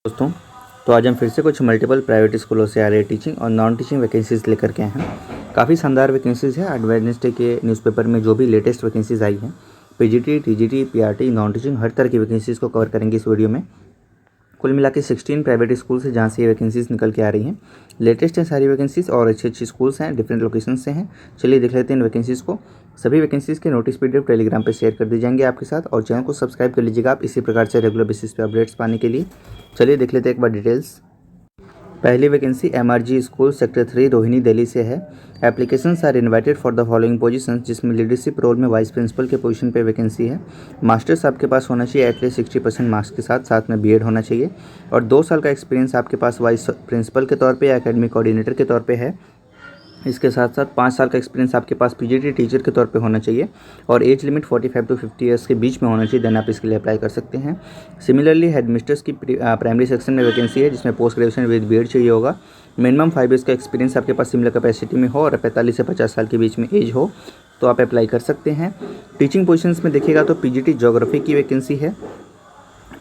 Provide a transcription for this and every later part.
दोस्तों, तो आज हम फिर से कुछ मल्टीपल प्राइवेट स्कूलों से आ रही टीचिंग और नॉन टीचिंग वैकेंसीज़ लेकर के आए हैं। काफ़ी शानदार वैकेंसीज़ है। आज वेडनेसडे के न्यूज़पेपर में जो भी लेटेस्ट वैकेंसीज़ आई हैं, PGT, TGT, PRT, non teaching, हर तरह की वैकेंसीज़ को कवर करेंगे इस वीडियो में। कुल मिला के 16 प्राइवेट स्कूल्स हैं जहाँ से ये वैकेंसीज़ निकल के आ रही हैं। लेटेस्ट हैं सारी वैकेंसीज़ और अच्छी अच्छी स्कूल्स हैं, डिफरेंट लोकेशन से हैं। चलिए देख लेते हैं इन वैकेंसीज़ को। सभी वैकेंसीज़ के नोटिस पीडीएफ टेलीग्राम पे शेयर कर दी जाएंगे आपके साथ, और चैनल को सब्सक्राइब कर लीजिएगा आप इसी प्रकार से रेगुलर बेसिस पे अपडेट्स पाने के लिए। चलिए देख लेते हैं एक बार डिटेल्स। पहली vacancy MRG school sector 3 Rohini Delhi से है। Applications are invited for the following positions, जिसमें लीडरशिप रोल में वाइस प्रिंसिपल के पोजीशन पे वैकेंसी है। मास्टर्स आपके पास होना चाहिए एटलीस्ट 60% मार्क्स के साथ, साथ में बीएड होना चाहिए, और 2 साल का एक्सपीरियंस आपके पास वाइस प्रिंसिपल के तौर पे या एकेडमिक कोऑर्डिनेटर के तौर पे है। इसके साथ साथ 5 साल का एक्सपीरियंस आपके पास पीजीटी टीचर के तौर पे होना चाहिए, और एज लिमिट 45 टू 50 ईयर्स के बीच में होना चाहिए, देन आप इसके लिए अप्लाई कर सकते हैं। सिमिलरली हेडमिस्ट्रेस की प्राइमरी सेक्शन में वैकेंसी है, जिसमें पोस्ट ग्रेजुएशन विद बीएड चाहिए होगा। मिनिमम 5 ईयर्स का एक्सपीरियंस आपके पास सिमिलर कैपेसिटी में हो और 45 से 50 साल के बीच में एज हो, तो आप अप्लाई कर सकते हैं। टीचिंग पोजीशंस में देखिएगा तो पीजीटी ज्योग्राफी की वैकेंसी है।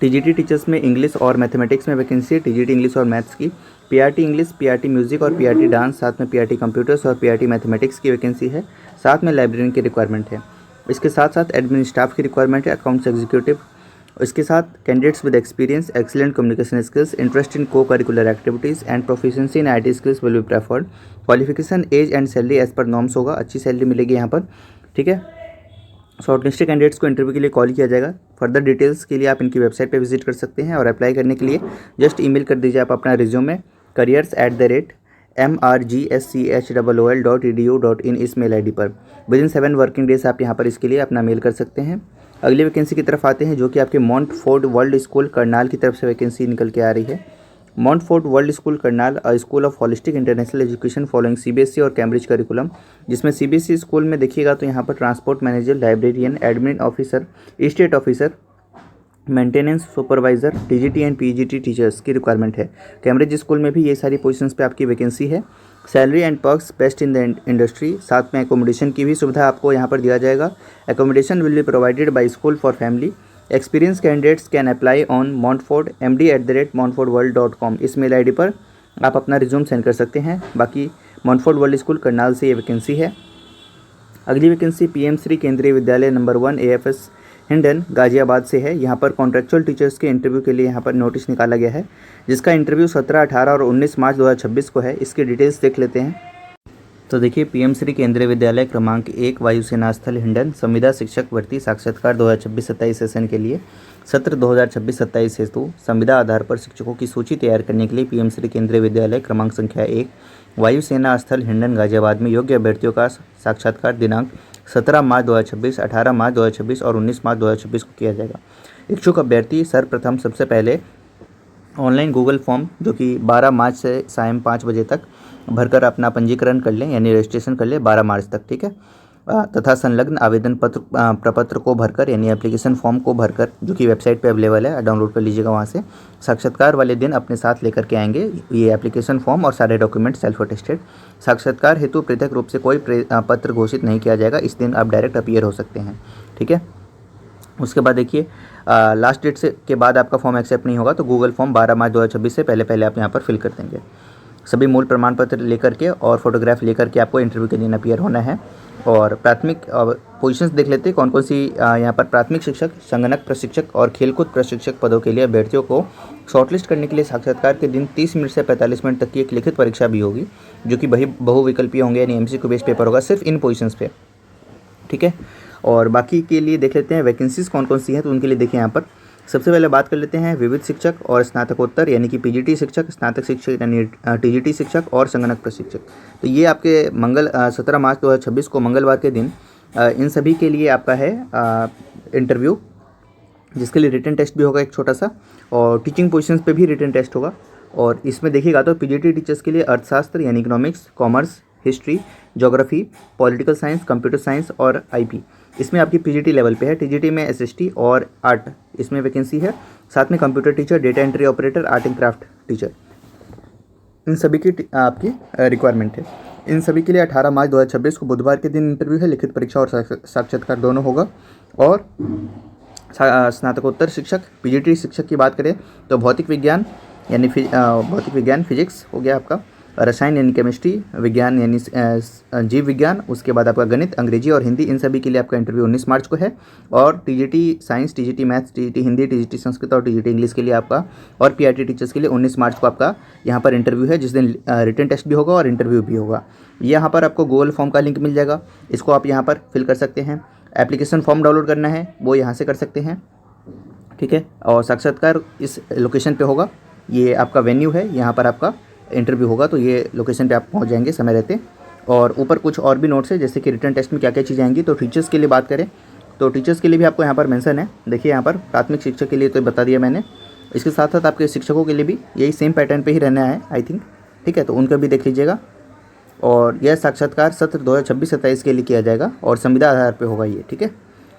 टीजीटी टीचर्स में इंग्लिश और मैथमेटिक्स में वैकेंसी है, टीजीटी इंग्लिश और मैथ्स की। पीआरटी इंग्लिश, पीआरटी म्यूजिक और पीआरटी डांस, साथ में पीआरटी कंप्यूटर्स और पीआरटी मैथमेटिक्स की वैकेंसी है। साथ में लाइब्रेरियन की रिक्वायरमेंट है। इसके साथ साथ एडमिन स्टाफ की रिक्वायरमेंट है, अकाउंट्स एग्जीक्यूटिव। इसके साथ candidates with experience, excellent communication skills, interest in co-curricular activities and proficiency in IT skills will be preferred. Qualification, age and salary as per norms होगा। अच्छी salary मिलेगी यहाँ पर, ठीक है। शॉर्टलिस्टेड कैंडिडेट्स को इंटरव्यू के लिए कॉल किया जाएगा। फर्दर डिटेल्स के लिए आप इनकी वेबसाइट पे विजिट कर सकते हैं, और अप्लाई करने के लिए जस्ट ईमेल कर दीजिए आप अपना रिज्यूमे careers@mrgschol.edu.in इस मेल आईडी पर। विदिन 7 वर्किंग डेज आप यहाँ पर इसके लिए अपना मेल कर सकते हैं। अगली वैकेंसी की तरफ आते हैं, जो कि आपके मॉन्टफोर्ड वर्ल्ड स्कूल करनाल की तरफ से वैकेंसी निकल के आ रही है। Montford world school Karnal, a school of holistic international education following CBSE और कैम्ब्रिज करिकुलम, जिसमें सीबीएसई स्कूल में देखिएगा तो यहाँ पर transport manager, librarian, admin officer, state officer, maintenance supervisor, TGT and PGT teachers की रिक्वायरमेंट है। कैम्ब्रिज स्कूल में भी ये सारी पोजीशंस पे आपकी वैकेंसी है। Salary and perks best in the industry, साथ में एकोमोडेशन की भी सुविधा आपको यहाँ पर दिया जाएगा। Accommodation will be provided by school for family. Experience candidates can apply on montford@md@montfordworld.com इस मेल आईडी पर आप अपना रिज्यूम सेंड कर सकते हैं। बाकी मॉन्टफोर्ड वर्ल्ड स्कूल करनाल से ये वैकेंसी है। अगली वैकेंसी पीएम श्री केंद्रीय विद्यालय नंबर 1 एएफएस हिंडन गाजियाबाद से है। यहाँ पर कॉन्ट्रेक्चुअल टीचर्स के इंटरव्यू के लिए यहाँ पर नोटिस निकाला गया है, जिसका इंटरव्यू 17, 18 और 19 मार्च 2026 को है। इसकी डिटेल्स देख लेते हैं। तो देखिए, पीएम श्री केंद्रीय विद्यालय क्रमांक 1 वायुसेना स्थल हिंडन संविदा शिक्षक भर्ती साक्षात्कार 2026-27 सेशन के लिए सत्र 2026-27 हेतु संविदा आधार पर शिक्षकों की सूची तैयार करने के लिए पीएम श्री केंद्रीय विद्यालय क्रमांक संख्या 1 वायुसेना स्थल हिंडन गाजियाबाद में योग्य अभ्यर्थियों का साक्षात्कार दिनांक 17 मार्च 2026, 18 मार्च 2026 और 19 मार्च 2026 को किया जाएगा। इच्छुक अभ्यर्थी सर्वप्रथम सबसे पहले ऑनलाइन गूगल फॉर्म, जो कि 12 मार्च से सायं 5 बजे तक भरकर अपना पंजीकरण कर लें, यानी रजिस्ट्रेशन कर लें 12 मार्च तक, ठीक है। तथा संलग्न आवेदन पत्र प्रपत्र को भरकर, यानी एप्लीकेशन फॉर्म को भरकर, जो कि वेबसाइट पे अवेलेबल है, डाउनलोड कर लीजिएगा वहाँ से। साक्षात्कार वाले दिन अपने साथ लेकर के आएंगे ये एप्लीकेशन फॉर्म और सारे डॉक्यूमेंट सेल्फ अटेस्टेड। साक्षात्कार हेतु पृथक रूप से कोई पत्र घोषित नहीं किया जाएगा, इस दिन आप डायरेक्ट अपीयर हो सकते हैं, ठीक है। उसके बाद देखिए, लास्ट डेट से के बाद आपका फॉर्म एक्सेप्ट नहीं होगा, तो गूगल फॉर्म 12 मार्च 2026 से पहले आप यहाँ पर फिल कर देंगे। सभी मूल प्रमाण पत्र लेकर के और फोटोग्राफ लेकर के आपको इंटरव्यू के दिन अपीयर होना है। और प्राथमिक पोजीशंस देख लेते हैं कौन कौन सी यहाँ पर। प्राथमिक शिक्षक, संगणक प्रशिक्षक और खेलकूद प्रशिक्षक पदों के लिए अभ्यर्थियों को शॉर्टलिस्ट करने के लिए साक्षात्कार के दिन 30 मिनट से 45 मिनट तक की एक लिखित परीक्षा भी होगी, जो कि बहुविकल्पीय होंगे, यानी एमसीक्यू बेस्ड पेपर होगा सिर्फ इन पोजीशंस पे, ठीक है। और बाकी के लिए देख लेते हैं वैकेंसीज़ कौन कौन सी हैं, तो उनके लिए देखिए यहाँ पर। सबसे पहले बात कर लेते हैं विविध शिक्षक और स्नातकोत्तर, यानी कि पीजीटी शिक्षक, स्नातक शिक्षक यानी टीजीटी शिक्षक और संगणक प्रशिक्षक। तो ये आपके 17 मार्च 2026 को मंगलवार के दिन इन सभी के लिए आपका है इंटरव्यू, जिसके लिए रिटन टेस्ट भी होगा एक छोटा सा, और टीचिंग पोजीशंस पे भी रिटन टेस्ट होगा। और इसमें देखिएगा तो पीजीटी टीचर्स के लिए अर्थशास्त्र, यानी economics, commerce, history, geography, political science, computer science और आईपी, इसमें आपकी पीजीटी लेवल पे है। टीजीटी में एसएसटी और आर्ट इसमें वैकेंसी है। साथ में computer teacher, data entry operator, art and craft teacher, इन सभी की आपकी रिक्वायरमेंट है। इन सभी के लिए 18 मार्च 2026 को बुधवार के दिन इंटरव्यू है। लिखित परीक्षा और साक्षात्कार दोनों होगा। और स्नातकोत्तर शिक्षक, पीजीटी शिक्षक की बात करें तो भौतिक विज्ञान, यानी भौतिक विज्ञान फिजिक्स हो गया आपका, रसायन यानी केमिस्ट्री, विज्ञान यानी जीव विज्ञान, उसके बाद आपका गणित, अंग्रेजी और हिंदी, इन सभी के लिए आपका इंटरव्यू 19 मार्च को है। और TGT science, TGT maths, TGT Hindi, TGT Sanskrit और टीजीटी इंग्लिश के लिए आपका और पीआरटी टीचर्स के लिए 19 मार्च को आपका यहाँ पर इंटरव्यू है, जिस दिन रिटन टेस्ट भी होगा और इंटरव्यू भी होगा। यहाँ पर आपको गूगल फॉर्म का लिंक मिल जाएगा, इसको आप यहाँ पर फिल कर सकते हैं। एप्लीकेशन फॉर्म डाउनलोड करना है वो यहाँ से कर सकते हैं, ठीक है। और साक्षात्कार इस लोकेशन पे होगा, ये आपका वेन्यू है, यहाँ पर आपका इंटरव्यू होगा, तो ये लोकेशन पे आप पहुँच जाएंगे समय रहते। और ऊपर कुछ और भी नोट्स है, जैसे कि रिटन टेस्ट में क्या क्या चीज़ें आएंगी। तो टीचर्स के लिए बात करें तो टीचर्स के लिए भी आपको यहाँ पर मेंशन है, देखिए यहाँ पर प्राथमिक शिक्षक के लिए तो बता दिया मैंने, इसके साथ साथ आपके शिक्षकों के लिए भी यही सेम पैटर्न पे ही रहना है आई थिंक, ठीक है, तो उनका भी देख लीजिएगा। और यह साक्षात्कार सत्र 2026-27 के लिए किया जाएगा और संविदा आधार पे होगा ये, ठीक है।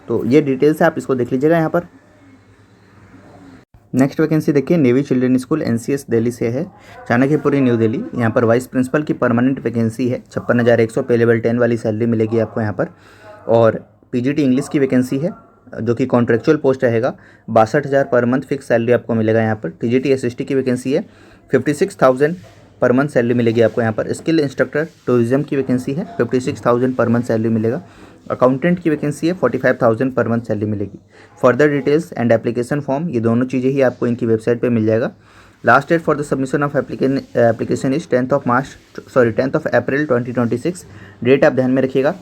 तो ये डिटेल्स है, आप इसको देख लीजिएगा यहाँ पर। नेक्स्ट वैकेंसी देखिए, navy children school NCS Delhi से है, चाणक्यपुरी न्यू दिल्ली। यहाँ पर वाइस प्रिंसिपल की परमानेंट वैकेंसी है, 56,100 पे लेवल 10 वाली सैलरी मिलेगी आपको यहाँ पर। और पीजीटी इंग्लिश की वैकेंसी है, जो कि कॉन्ट्रेक्चुअल पोस्ट रहेगा, 62,000 पर मंथ फिक्स सैलरी आपको मिलेगा यहाँ पर। टीजीटी एसएसटी की वैकेंसी है, 56,000 पर मंथ सैलरी मिलेगी आपको यहाँ पर। स्किल इंस्ट्रक्टर टूरिज्म की वैकेंसी है, 56,000 पर मंथ सैलरी मिलेगा। अकाउंटेंट की वैकेंसी है, 45,000 पर मंथ सैलरी मिलेगी। Further details and application form, ये दोनों चीज़ें ही आपको इनकी वेबसाइट पे मिल जाएगा। Last date for the submission of application is 10th of April 2026। Date आप ध्यान में रखिएगा,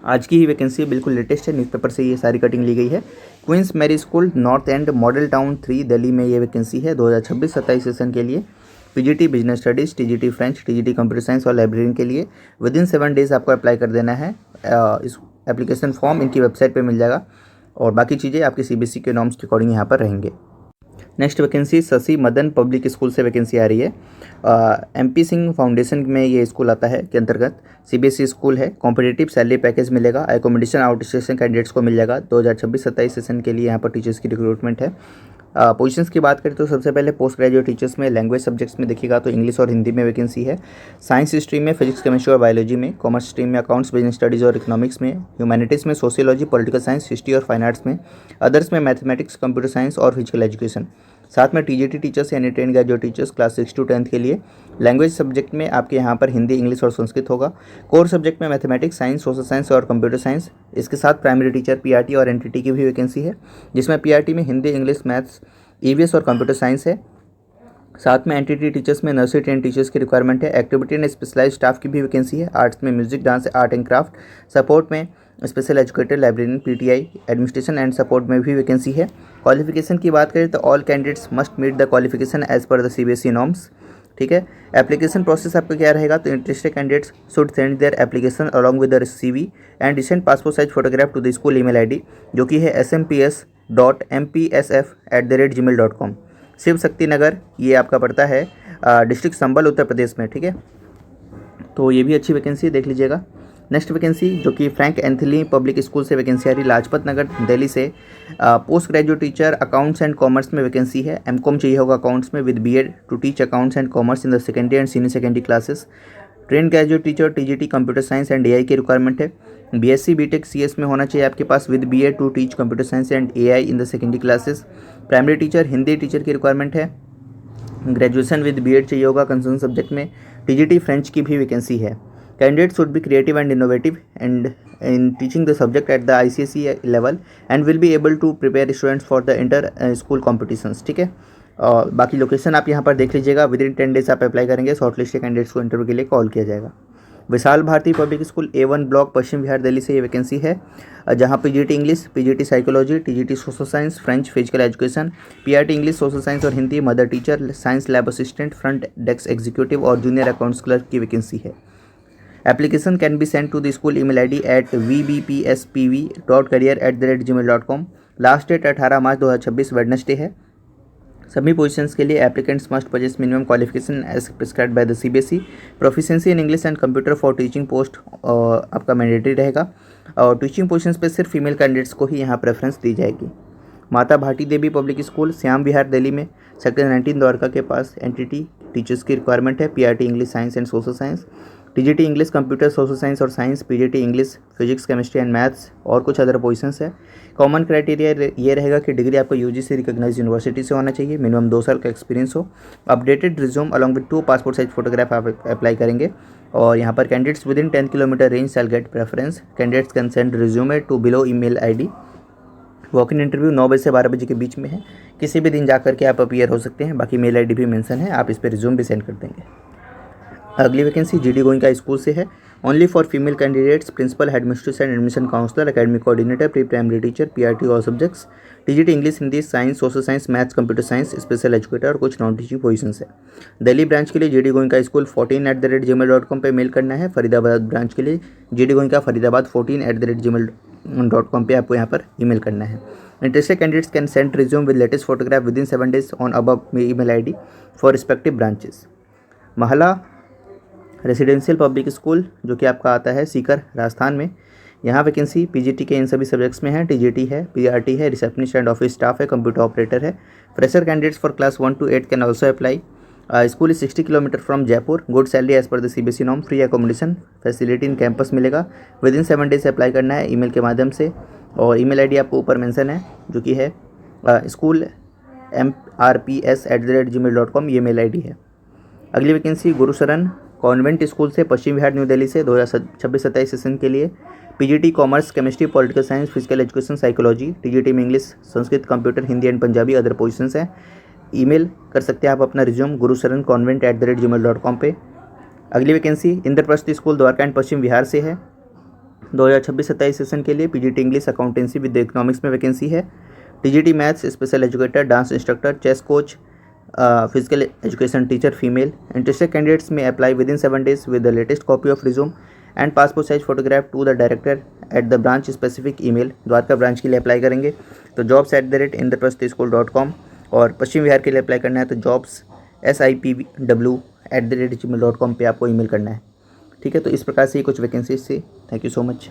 आज की ही वैकेंसी बिल्कुल लेटेस्ट है, न्यूज़पेपर से ये सारी कटिंग ली गई है। Queens Mary school north end model town 3 Delhi में ये वैकेंसी है 2026-27 सेशन के लिए। PGT business studies, TGT French, TGT computer science और लाइब्रेरियन के लिए विदिन 7 डेज़ आपको अप्लाई कर देना है। इस एप्लीकेशन फॉर्म इनकी वेबसाइट पे मिल जाएगा और बाकी चीज़ें आपकी सीबीएसई के नॉर्म्स के अकॉर्डिंग यहाँ पर रहेंगे। Next vacancy Shashi Madan public school से वैकेंसी आ रही है। एमपी सिंह फाउंडेशन में ये स्कूल आता है के अंतर्गत, सीबीएसई स्कूल है। कॉम्पिटिटिव सैलरी पैकेज मिलेगा, एकोमोडेशन आउट स्टेशन कैंडिडेट्स को मिल जाएगा। 2026-27 सेशन के लिए यहाँ पर टीचर्स की रिक्रूटमेंट है। पोजीशंस की बात करें तो सबसे पहले पोस्ट ग्रेजुएट टीचर्स में लैंग्वेज सब्जेक्ट्स में देखिएगा तो इंग्लिश और हिंदी में वैकेंसी है। साइंस स्ट्रीम में फिजिक्स, केमिस्ट्री और बायोलॉजी में, कॉमर्स स्ट्रीम में अकाउंट्स, बिजनेस स्टडीज़ और इकोनॉमिक्स में, ह्यूमैनिटीज़ में सोशियोलॉजी, पॉलिटिकल साइंस, हिस्ट्री और फाइन आर्ट्स में, अदर्स में मैथमेटिक्स, कंप्यूटर साइंस और फिजिकल एजुकेशन। साथ में टीजीटी टीचर्स यानी train graduate teachers class 6 to 10 के लिए लैंग्वेज सब्जेक्ट में आपके यहाँ पर हिंदी, इंग्लिश और संस्कृत होगा। कोर सब्जेक्ट में मैथमेटिक्स, साइंस, सोशल साइंस और कंप्यूटर साइंस। इसके साथ प्राइमरी टीचर, पीआरटी और एनटीटी की भी वैकेंसी है, जिसमें पीआरटी में हिंदी, इंग्लिश, मैथ्स, ईवीएस और कंप्यूटर साइंस है। साथ में एनटीटी टीचर्स में नर्सरी ट्रेन टीचर्स की रिक्वायरमेंट है। एक्टिविटी एंड स्पेशलाइज्ड स्टाफ की भी वैकेंसी है। आर्ट्स में music, dance, art and craft, support में special educator, librarian, PTI, administration and support में भी वैकेंसी है। क्वालिफिकेशन की बात करें तो all candidates must meet the qualification as per the CBSE norms, ठीक है। एप्लीकेशन प्रोसेस आपका क्या रहेगा तो interested candidates should send their application along with the CV and recent passport size photograph to the school email ID, जो कि है smps.mpsf@gmail.com। Shiv Shakti Nagar ये आपका पड़ता है डिस्ट्रिक्ट संबल, उत्तर प्रदेश में, ठीक है। तो ये भी अच्छी वैकेंसी देख लीजिएगा। नेक्स्ट वैकेंसी जो कि फ्रैंक एंथनी पब्लिक स्कूल से वैकेंसी आ रही, लाजपत नगर दिल्ली से। Post graduate teacher accounts and commerce में वैकेंसी है। एमकॉम चाहिए होगा अकाउंट्स में with BEd to teach accounts and commerce in the secondary and senior secondary classes. Train graduate teacher TGT computer science and AI की requirement है। BSc BTech CS में होना चाहिए आपके पास with BEd to teach computer science and AI in the secondary classes. Primary teacher, Hindi teacher की requirement है। Graduation with BEd चाहिए होगा कंसर्न सब्जेक्ट में। टीजीटी फ्रेंच की भी वैकेंसी है। Candidates should be creative and innovative and in teaching the subject at the ICSE level and will be able to prepare students for the inter school competitions, ठीक है। और बाकी location आप यहाँ पर देख लीजिएगा। विद इन 10 डेज आप अप्लाई करेंगे, शॉर्टलिस्टेड कैंडिडेट्स को इंटरव्यू के लिए कॉल किया जाएगा। Vishal Bharti public school A1 block Paschim Vihar Delhi से ये वैकेंसी है, जहाँ PGT English, PGT psychology, TGT social science, French, physical education, PRT English, social science और Hindi, mother teacher, science lab assistant, front desk executive और जूनियर अकाउंट्स क्लर्क की vacancy है। Application can be sent to the school email ID at vbpspv.career@gmail.com। Last date 18 March 2026 Wednesday है। सभी positions के लिए applicants must possess minimum qualification as prescribed by the CBSE. Proficiency in English and computer for teaching post आपका mandatory रहेगा और teaching positions पे सिर्फ female candidates को ही यहाँ प्रेफरेंस दी जाएगी। माता भाटी देवी पब्लिक स्कूल श्याम विहार दिल्ली में सेक्टर 19 द्वारका के पास एनटीटी टीचर्स की रिक्वायरमेंट है। PRT English, science and social science. TGT English, computer, social science और science, PGT English, physics, chemistry and maths और कुछ अदर पोजीशंस है। कॉमन क्राइटेरिया ये रहेगा कि डिग्री आपको यूजीसी रिकॉग्नाइज यूनिवर्सिटी से होना चाहिए, मिनिमम 2 साल का एक्सपीरियंस हो। Updated resume along with 2 passport size photograph आप अप्लाई करेंगे। और यहाँ पर candidates within 10 kilometer range shall get preference. Candidates can send resume to below email ID. Walk in interview 9 बजे से 12 बजे के बीच में है, किसी भी दिन जा करके आप अपीयर हो सकते हैं। बाकी मेल आईडी भी मेंशन है, आप इस पर रिज्यूम भी सेंड कर देंगे। अगली वैकेंसी जीडी गोइंका स्कूल से है। Only for female candidates, principal, headmistress and admission counsellor, academic coordinator, pre primary teacher, PRT all subjects, TGT English, Hindi, science, social science, maths, computer science, special educator और कुछ non teaching positions है। Delhi branch के लिए GD Goenka school 14@gmail.com पे mail करना है। Faridabad branch के लिए जीडी गोइंका फरीदाबाद 14@gmail.com पे आपको यहाँ पर ईमेल करना है। Interested candidates can send resume with latest photograph with in 7 days on above email ID for respective branches. महला रेसिडेंशियल पब्लिक स्कूल जो कि आपका आता है सीकर राजस्थान में, यहाँ वैकेंसी पीजीटी के इन सभी सब्जेक्ट्स में है। टीजीटी है, पीआरटी है, रिसेप्शनिस्ट एंड ऑफिस स्टाफ है, कंप्यूटर ऑपरेटर है। Fresher candidates for class 1 to 8 can also apply. School is 60 kilometer from Jaipur. Good salary as per the CBSE norm. Free accommodation facility in campus मिलेगा। Within 7 days apply करना है email के माध्यम से। और email ID आपको ऊपर mention है जो कि है स्कूल mrps@gmail.com, ये मेल आईडी है। अगली वैकेंसी गुरुशरण कॉन्वेंट स्कूल से, पश्चिम विहार, न्यू दिल्ली से 2026-27 सेशन के लिए। PGT commerce, chemistry, political science, physical education, psychology. TGT में English, Sanskrit, computer, Hindi and Punjabi, other positions हैं। ईमेल कर सकते हैं आप अपना रिज्यूम गुरुशरण convent@gmail.com पे। अगली vacancy Indraprastha school Dwarka and Paschim Vihar से है 2026-27 सेशन के लिए। PGT English, accountancy with economics में वैकेंसी है। TGT maths, special educator, dance instructor, chess coach, physical education teacher female. Interested candidates may apply within 7 days with the latest copy of resume and passport size photograph to the director at the branch specific email. Dwarka branch के लिए apply करेंगे तो jobs@indraprasthschool.com, और पश्चिम विहार के लिए apply करना है तो jobs@sipw@gmail.com पे आपको ईमेल करना है। ठीक है, तो इस प्रकार से ये कुछ वैकेंसीज थी। Thank you so much.